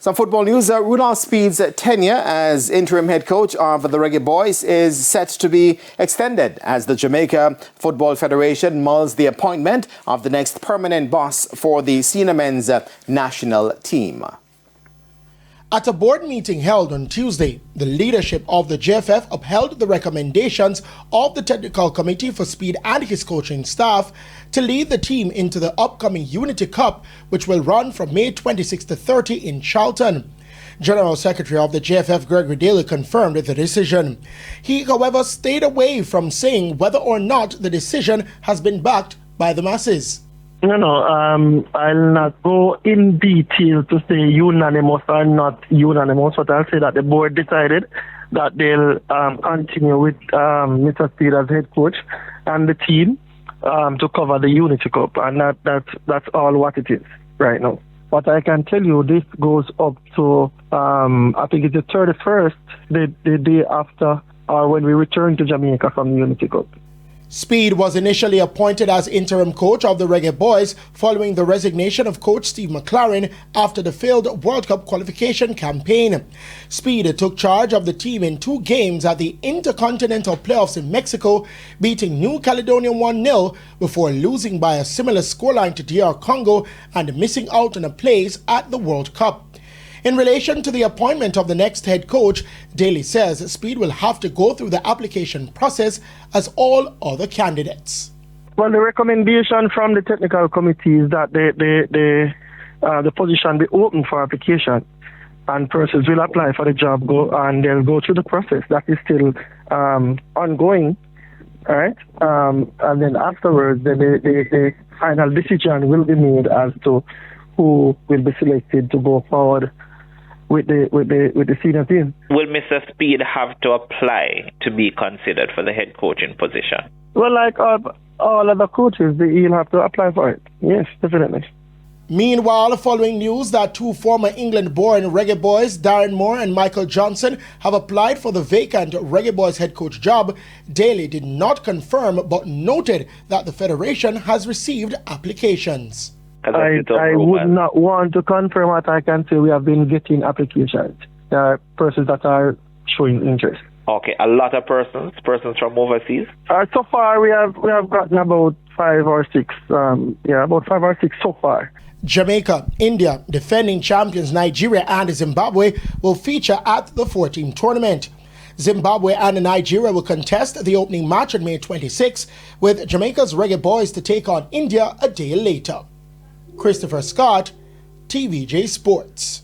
Some football news. Rudolph Speid's tenure as interim head coach of the Reggae Boyz is set to be extended as the Jamaica Football Federation mulls the appointment of the next permanent boss for the senior men's national team. At a board meeting held on Tuesday, the leadership of the JFF upheld the recommendations of the technical committee for Speid and his coaching staff to lead the team into the upcoming Unity Cup, which will run from May 26 to 30 in Charlton. General Secretary of the JFF, Gregory Daly, confirmed the decision. He, however, stayed away from saying whether or not the decision has been backed by the masses. I'll not go in detail to say unanimous or not unanimous, but I'll say that the board decided that they'll continue with Mr. Speid as head coach and the team to cover the Unity Cup, and that's all what it is right now. But I can tell you this goes up to, I think it's the 31st, the day after, or when we return to Jamaica from the Unity Cup. Speid was initially appointed as interim coach of the Reggae Boyz following the resignation of coach Steve McLaren after the failed World Cup qualification campaign. Speid took charge of the team in 2 games at the Intercontinental Playoffs in Mexico, beating New Caledonia 1-0 before losing by a similar scoreline to DR Congo and missing out on a place at the World Cup. In relation to the appointment of the next head coach, Daly says Speid will have to go through the application process as all other candidates. Well, the recommendation from the technical committee is that the position be open for application, and persons will apply for the job and they'll go through the process. That is still ongoing, all right? And then afterwards, the final decision will be made as to who will be selected to go forward with the senior team. Will Mr. Speid have to apply to be considered for the head coaching position? Well, like all other coaches, he'll have to apply for it. Yes, definitely. Meanwhile, following news that 2 former England-born Reggae Boyz, Darren Moore and Michael Johnson, have applied for the vacant Reggae Boyz head coach job, Daly did not confirm but noted that the federation has received applications. I would not want to confirm what I can say. We have been getting applications. There are persons that are showing interest. Okay, a lot of persons from overseas? So far, we have gotten about 5 or 6. About 5 or 6 so far. Jamaica, India, defending champions Nigeria and Zimbabwe will feature at the 4-team tournament. Zimbabwe and Nigeria will contest the opening match on May 26, with Jamaica's Reggae Boyz to take on India a day later. Christopher Scott, TVJ Sports.